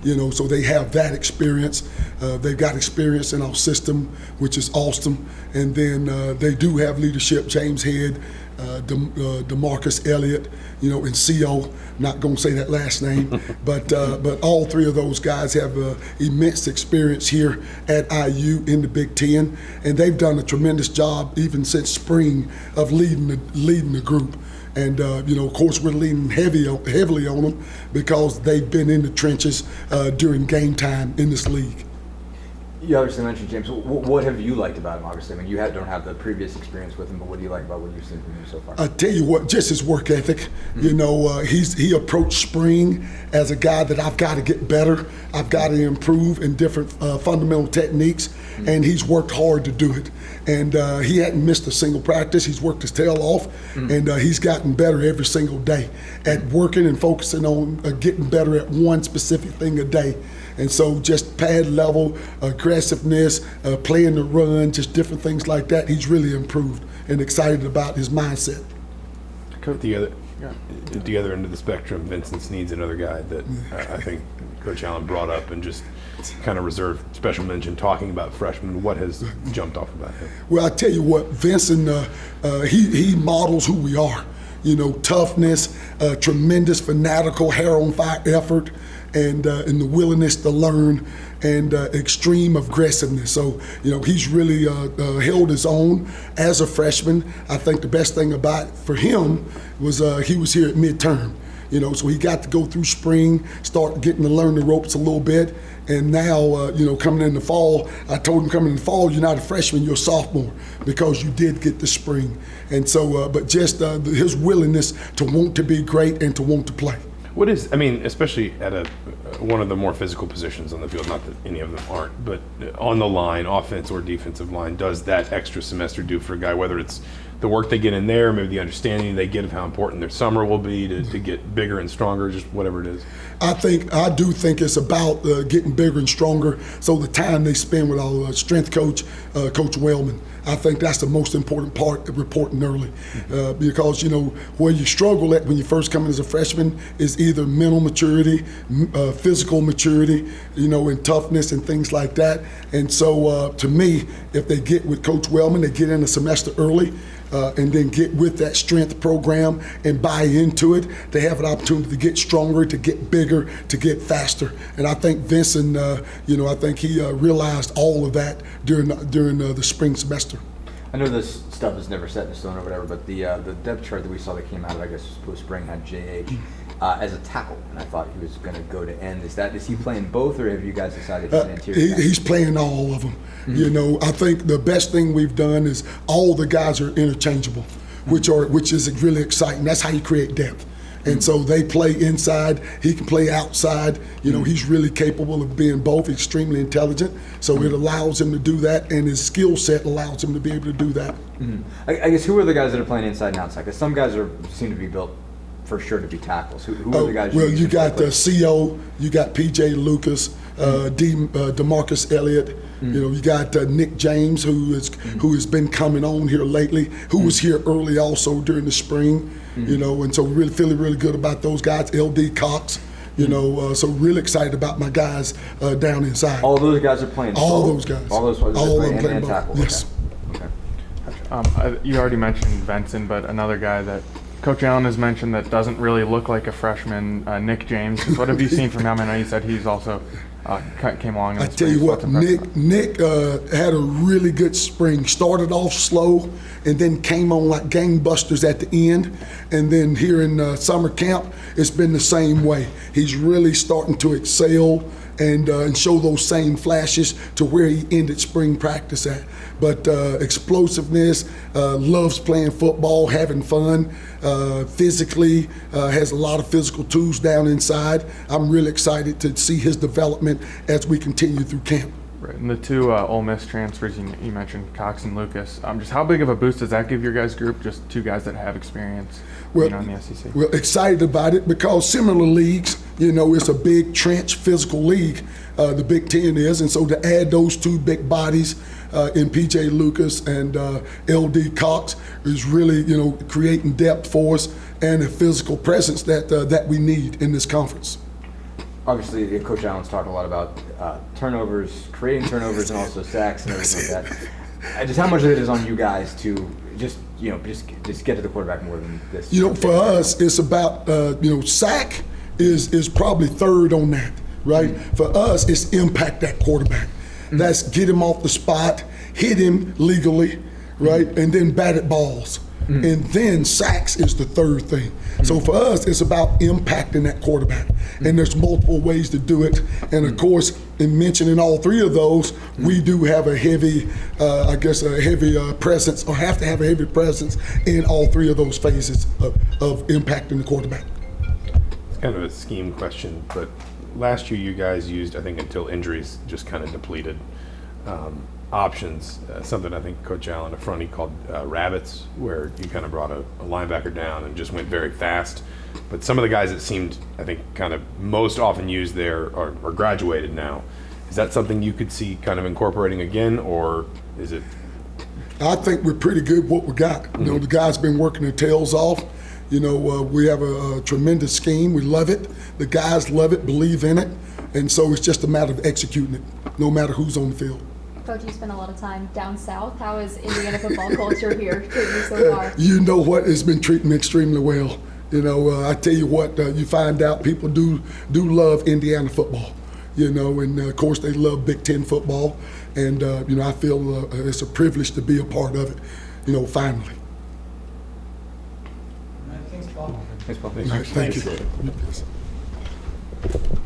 So they have that experience. They've got experience in our system, which is awesome. And then they do have leadership, James Head, DeMarcus Elliott, and CO. Not going to say that last name, but all three of those guys have immense experience here at IU in the Big Ten, and they've done a tremendous job even since spring of leading the group. And of course, we're leaning heavily on them because they've been in the trenches during game time in this league. You obviously mentioned James. What have you liked about him? Obviously, I mean, you don't have the previous experience with him, but what do you like about what you've seen from him so far? I tell you what, just his work ethic. He approached spring as a guy that I've got to get better. I've got to improve in different fundamental techniques, and he's worked hard to do it. And he hadn't missed a single practice. He's worked his tail off, and he's gotten better every single day at working and focusing on getting better at one specific thing a day. And so just pad level, aggressiveness, playing the run, just different things like that. He's really improved and excited about his mindset. At the other end of the spectrum, Vincent Sneed's another guy that I think Coach Allen brought up and just kind of reserved special mention talking about freshmen. What has jumped off about him? Well, I tell you what, Vincent, he models who we are. Toughness, tremendous fanatical, hair on fire effort, and the willingness to learn, and extreme aggressiveness. So, he's really held his own as a freshman. I think the best thing about for him was he was here at midterm. So he got to go through spring, start getting to learn the ropes a little bit. And now, coming in the fall, I told him coming in the fall, you're not a freshman, you're a sophomore, because you did get the spring. And so, but just his willingness to want to be great and to want to play. Especially at one of the more physical positions on the field, not that any of them aren't, but on the line, offense or defensive line, does that extra semester do for a guy, whether it's the work they get in there, maybe the understanding they get of how important their summer will be to get bigger and stronger, just whatever it is? I do think it's about getting bigger and stronger. So the time they spend with our strength coach, Coach Wellman, I think that's the most important part of reporting early. Because, where you struggle at when you first come in as a freshman is either mental maturity, physical maturity, and toughness and things like that. And so to me, if they get with Coach Wellman, they get in a semester early, and then get with that strength program and buy into it, they have an opportunity to get stronger, to get bigger, to get faster. And I think Vincent, I think he realized all of that during the spring semester. I know this stuff is never set in stone or whatever, but the depth chart that we saw that came out of, I guess, post-spring had JH as a tackle, and I thought he was going to go to end. Is he playing both, or have you guys decided he's an interior guy? He's playing all of them. I think the best thing we've done is all the guys are interchangeable, which is really exciting. That's how you create depth. And so they play inside, he can play outside. He's really capable of being both, extremely intelligent. So it allows him to do that, and his skill set allows him to be able to do that. I guess who are the guys that are playing inside and outside? Because some guys seem to be built for sure to be tackles. Who are the guys? Well, you got CO, you got PJ Lucas, DeMarcus Elliott. You got Nick James, who has been coming on here lately, who was here early also during the spring. And so really feeling really good about those guys. LD Cox. So really excited about my guys down inside. All those guys are playing. All those guys. All those players all are playing tackle. Yes. Okay. You already mentioned Vincent, but another guy that Coach Allen has mentioned that doesn't really look like a freshman, Nick James. What have you seen from him? I know you said he's also came along in the I tell you what, Nick had a really good spring. Started off slow and then came on like gangbusters at the end. And then here in summer camp, it's been the same way. He's really starting to excel and show those same flashes to where he ended spring practice at. But explosiveness, loves playing football, having fun, physically, has a lot of physical tools down inside. I'm really excited to see his development as we continue through camp. Right, and the two Ole Miss transfers you mentioned, Cox and Lucas. Just how big of a boost does that give your guys' group? Just two guys that have experience, in the SEC. We're excited about it because similar leagues, it's a big trench physical league. The Big Ten is, and so to add those two big bodies in PJ Lucas and LD Cox is really, creating depth for us and a physical presence that we need in this conference. obviously, Coach Allen's talked a lot about turnovers, creating turnovers, and also sacks and everything like that. Just how much of it is on you guys to just get to the quarterback more than this? For us, it's about sack is probably third on that, right? Mm-hmm. For us, it's impact that quarterback. Mm-hmm. That's get him off the spot, hit him legally, right, and then batted balls. Mm-hmm. And then sacks is the third thing. Mm-hmm. So for us, it's about impacting that quarterback. Mm-hmm. And there's multiple ways to do it. And of course, in mentioning all three of those, we do have a heavy, presence, or have to have a heavy presence in all three of those phases of impacting the quarterback. It's kind of a scheme question, but last year you guys used, I think until injuries just kind of depleted, options, something I think Coach Allen up front he called rabbits, where you kind of brought a linebacker down and just went very fast. But some of the guys that seemed, I think, kind of most often used there are graduated now. Is that something you could see kind of incorporating again, or is it? I think we're pretty good what we got. Mm-hmm. The guys been working their tails off. We have a tremendous scheme. We love it. The guys love it, believe in it. And so it's just a matter of executing it, no matter who's on the field. Coach, you spend a lot of time down south. How is Indiana football culture here treating you so far? You know what? It's been treating me extremely well. I tell you what, you find out people do love Indiana football. And of course they love Big Ten football. And, I feel it's a privilege to be a part of it, finally. Thanks, Paul. Thanks, Paul. Thank you.